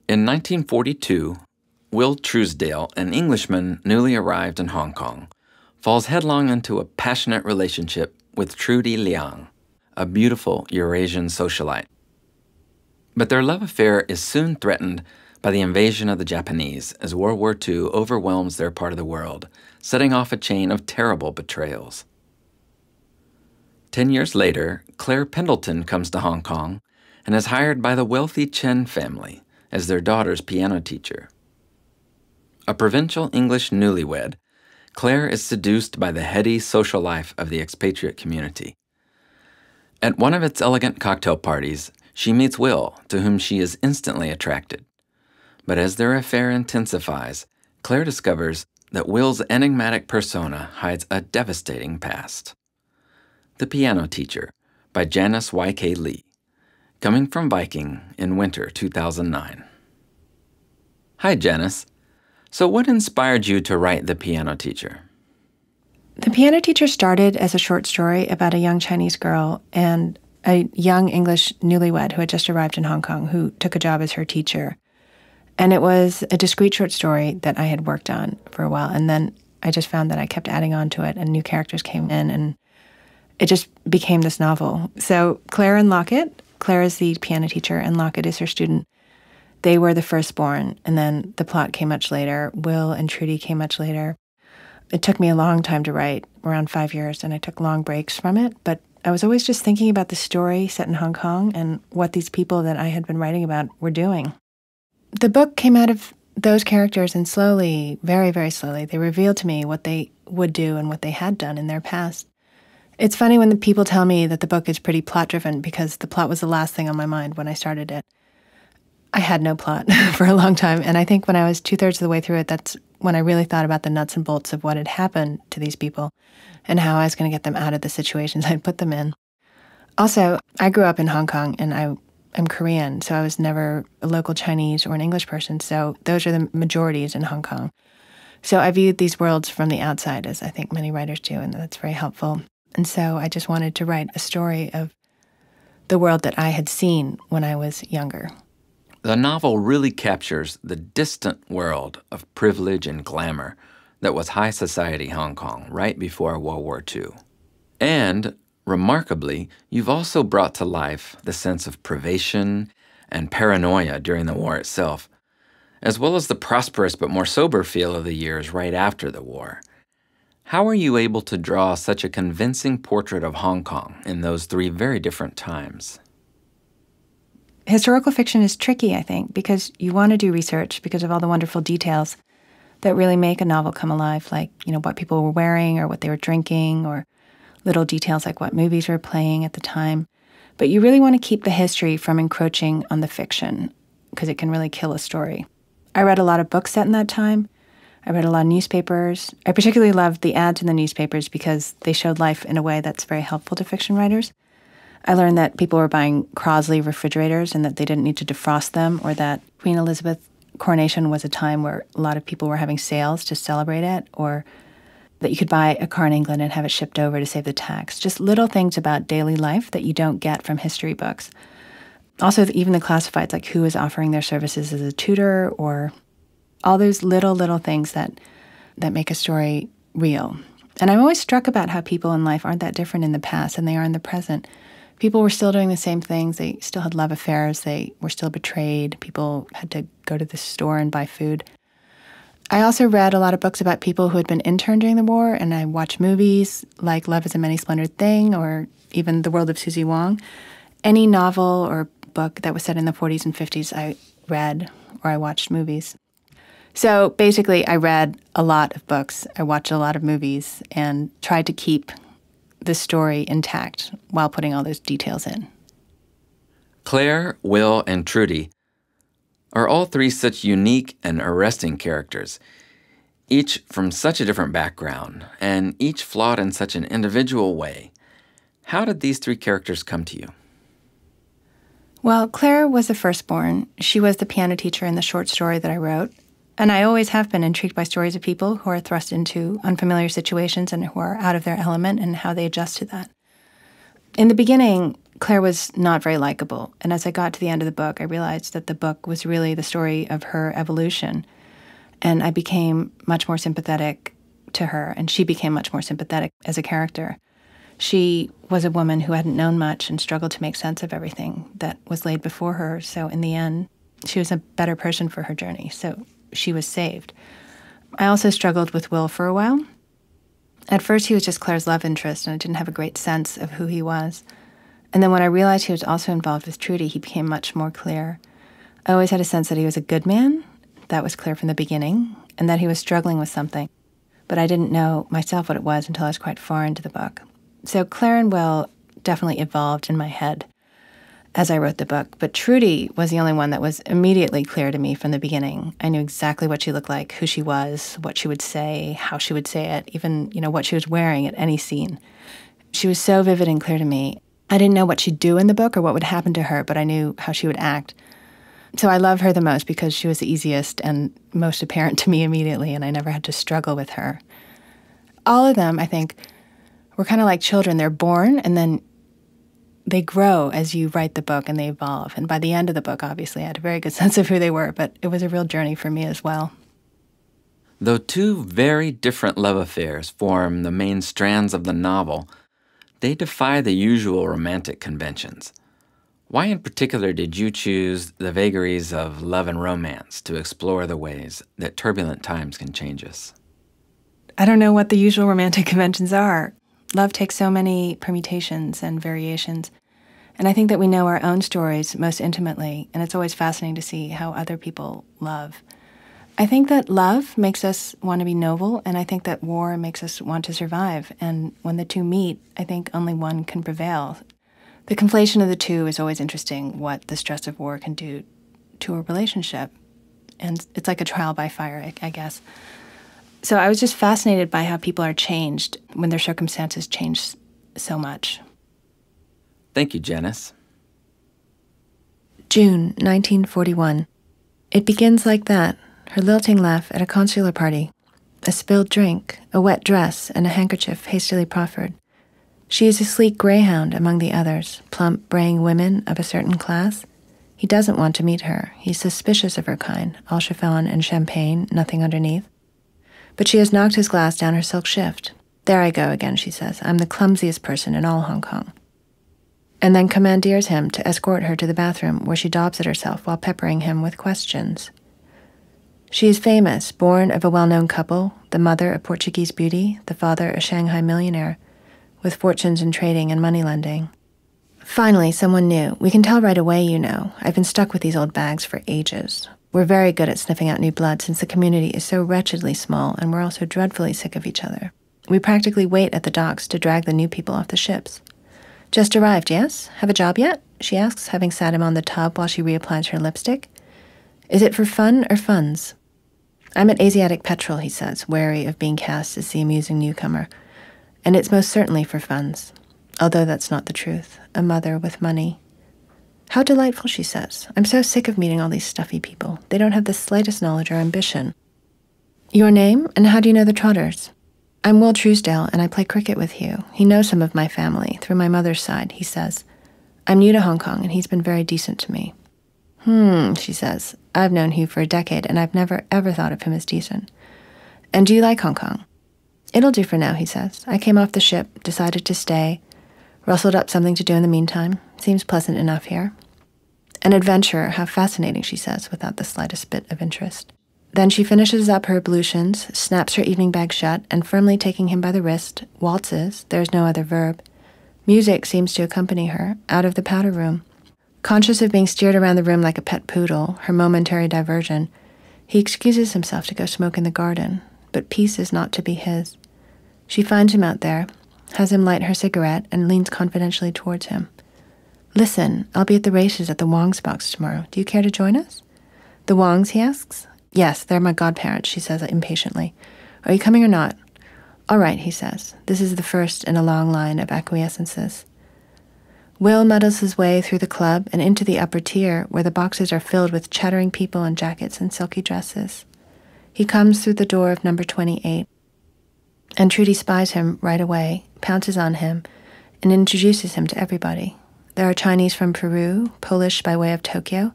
In 1942, Will Truesdale, an Englishman newly arrived in Hong Kong, falls headlong into a passionate relationship with Trudy Liang, a beautiful Eurasian socialite. But their love affair is soon threatened by the invasion of the Japanese as World War II overwhelms their part of the world, setting off a chain of terrible betrayals. 10 years later, Claire Pendleton comes to Hong Kong and is hired by the wealthy Chen family as their daughter's piano teacher. A provincial English newlywed, Claire is seduced by the heady social life of the expatriate community. At one of its elegant cocktail parties, she meets Will, to whom she is instantly attracted. But as their affair intensifies, Claire discovers that Will's enigmatic persona hides a devastating past. The Piano Teacher by Janice Y.K. Lee, coming from Viking in winter 2009. Hi, Janice. So what inspired you to write The Piano Teacher? The Piano Teacher started as a short story about a young Chinese girl and a young English newlywed who had just arrived in Hong Kong who took a job as her teacher. And it was a discrete short story that I had worked on for a while. And then I just found that I kept adding on to it and new characters came in and it just became this novel. So Claire and Lockett, Claire is the piano teacher and Lockett is her student. They were the firstborn, and then the plot came much later. Will and Trudy came much later. It took me a long time to write, around 5 years, and I took long breaks from it. But I was always just thinking about the story set in Hong Kong and what these people that I had been writing about were doing. The book came out of those characters, and slowly, very, very slowly, they revealed to me what they would do and what they had done in their past. It's funny when the people tell me that the book is pretty plot-driven because the plot was the last thing on my mind when I started it. I had no plot for a long time, and I think when I was 2/3 of the way through it, that's when I really thought about the nuts and bolts of what had happened to these people and how I was going to get them out of the situations I'd put them in. Also, I grew up in Hong Kong, and I'm Korean, so I was never a local Chinese or an English person, so those are the majorities in Hong Kong. So I viewed these worlds from the outside, as I think many writers do, and that's very helpful. And so I just wanted to write a story of the world that I had seen when I was younger. The novel really captures the distant world of privilege and glamour that was high society Hong Kong right before World War II. And, remarkably, you've also brought to life the sense of privation and paranoia during the war itself, as well as the prosperous but more sober feel of the years right after the war. How are you able to draw such a convincing portrait of Hong Kong in those three very different times? Historical fiction is tricky, I think, because you want to do research because of all the wonderful details that really make a novel come alive, like, what people were wearing or what they were drinking or little details like what movies were playing at the time. But you really want to keep the history from encroaching on the fiction because it can really kill a story. I read a lot of books set in that time. I read a lot of newspapers. I particularly loved the ads in the newspapers because they showed life in a way that's very helpful to fiction writers. I learned that people were buying Crosley refrigerators and that they didn't need to defrost them, or that Queen Elizabeth's coronation was a time where a lot of people were having sales to celebrate it, or that you could buy a car in England and have it shipped over to save the tax. Just little things about daily life that you don't get from history books. Also, even the classifieds, like who is offering their services as a tutor, or all those little things that make a story real. And I'm always struck about how people in life aren't that different in the past than they are in the present. People were still doing the same things. They still had love affairs. They were still betrayed. People had to go to the store and buy food. I also read a lot of books about people who had been interned during the war, and I watched movies like Love is a Many Splendored Thing or even The World of Susie Wong. Any novel or book that was set in the 40s and 50s, I read or I watched movies. So basically, I read a lot of books. I watched a lot of movies and tried to keep the story intact while putting all those details in. Claire, Will, and Trudy are all three such unique and arresting characters, each from such a different background, and each flawed in such an individual way. How did these three characters come to you? Well, Claire was the firstborn. She was the piano teacher in the short story that I wrote. And I always have been intrigued by stories of people who are thrust into unfamiliar situations and who are out of their element and how they adjust to that. In the beginning, Claire was not very likable, and as I got to the end of the book, I realized that the book was really the story of her evolution, and I became much more sympathetic to her, and she became much more sympathetic as a character. She was a woman who hadn't known much and struggled to make sense of everything that was laid before her, so in the end, she was a better person for her journey, so she was saved. I also struggled with Will for a while. At first, he was just Claire's love interest, and I didn't have a great sense of who he was. And then when I realized he was also involved with Trudy, he became much more clear. I always had a sense that he was a good man. That was clear from the beginning, and that he was struggling with something. But I didn't know myself what it was until I was quite far into the book. So Claire and Will definitely evolved in my head as I wrote the book. But Trudy was the only one that was immediately clear to me from the beginning. I knew exactly what she looked like, who she was, what she would say, how she would say it, even, what she was wearing at any scene. She was so vivid and clear to me. I didn't know what she'd do in the book or what would happen to her, but I knew how she would act. So I love her the most because she was the easiest and most apparent to me immediately, and I never had to struggle with her. All of them, I think, were kind of like children. They're born, and then they grow as you write the book, and they evolve. And by the end of the book, obviously, I had a very good sense of who they were, but it was a real journey for me as well. Though two very different love affairs form the main strands of the novel, they defy the usual romantic conventions. Why in particular did you choose the vagaries of love and romance to explore the ways that turbulent times can change us? I don't know what the usual romantic conventions are. Love takes so many permutations and variations. And I think that we know our own stories most intimately, and it's always fascinating to see how other people love. I think that love makes us want to be noble, and I think that war makes us want to survive. And when the two meet, I think only one can prevail. The conflation of the two is always interesting, what the stress of war can do to a relationship. And it's like a trial by fire, I guess. So I was just fascinated by how people are changed when their circumstances change so much. Thank you, Janice. June 1941. It begins like that. Her lilting laugh at a consular party, a spilled drink, a wet dress, and a handkerchief hastily proffered. She is a sleek greyhound among the others, plump, braying women of a certain class. He doesn't want to meet her. He's suspicious of her kind, all chiffon and champagne, nothing underneath. But she has knocked his glass down her silk shift. There I go again, she says. I'm the clumsiest person in all Hong Kong. And then commandeers him to escort her to the bathroom, where she daubs at herself while peppering him with questions. She is famous, born of a well-known couple, the mother a Portuguese beauty, the father a Shanghai millionaire, with fortunes in trading and money-lending. Finally, someone new. We can tell right away, you know. I've been stuck with these old bags for ages. We're very good at sniffing out new blood since the community is so wretchedly small, and we're also dreadfully sick of each other. We practically wait at the docks to drag the new people off the ships. Just arrived, yes? Have a job yet? She asks, having sat him on the tub while she reapplies her lipstick. Is it for fun or funds? I'm at Asiatic Petrol, he says, wary of being cast as the amusing newcomer. And it's most certainly for funds. Although that's not the truth. A mother with money. How delightful, she says. I'm so sick of meeting all these stuffy people. They don't have the slightest knowledge or ambition. Your name, and how do you know the Trotters? I'm Will Truesdale, and I play cricket with Hugh. He knows some of my family, through my mother's side, he says. I'm new to Hong Kong, and he's been very decent to me. She says. I've known Hugh for a decade, and I've never, ever thought of him as decent. And do you like Hong Kong? It'll do for now, he says. I came off the ship, decided to stay, rustled up something to do in the meantime. Seems pleasant enough here. An adventurer, how fascinating, she says, without the slightest bit of interest. Then she finishes up her ablutions, snaps her evening bag shut, and firmly taking him by the wrist, waltzes, there's no other verb. Music seems to accompany her, out of the powder room. Conscious of being steered around the room like a pet poodle, her momentary diversion, he excuses himself to go smoke in the garden, but peace is not to be his. She finds him out there, has him light her cigarette, and leans confidentially towards him. Listen, I'll be at the races at the Wong's box tomorrow. Do you care to join us? The Wongs, he asks. Yes, they're my godparents, she says impatiently. Are you coming or not? All right, he says. This is the first in a long line of acquiescences. Will muddles his way through the club and into the upper tier, where the boxes are filled with chattering people in jackets and silky dresses. He comes through the door of number 28. And Trudy spies him right away, pounces on him, and introduces him to everybody. There are Chinese from Peru, Polish by way of Tokyo,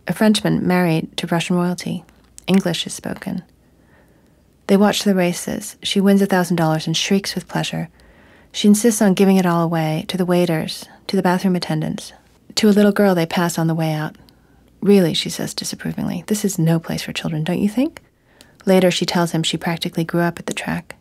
a Frenchman married to Russian royalty. English is spoken. They watch the races. She wins $1,000 and shrieks with pleasure. She insists on giving it all away to the waiters, to the bathroom attendants, to a little girl they pass on the way out. Really, she says disapprovingly, this is no place for children, don't you think? Later, she tells him she practically grew up at the track.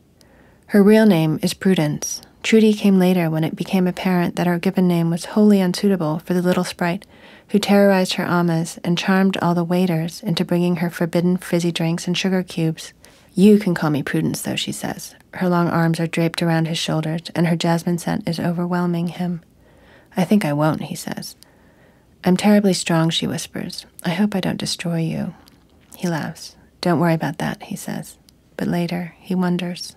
Her real name is Prudence. Trudy came later when it became apparent that her given name was wholly unsuitable for the little sprite who terrorized her amas and charmed all the waiters into bringing her forbidden fizzy drinks and sugar cubes. You can call me Prudence, though, she says. Her long arms are draped around his shoulders, and her jasmine scent is overwhelming him. I think I won't, he says. I'm terribly strong, she whispers. I hope I don't destroy you. He laughs. Don't worry about that, he says. But later, he wonders.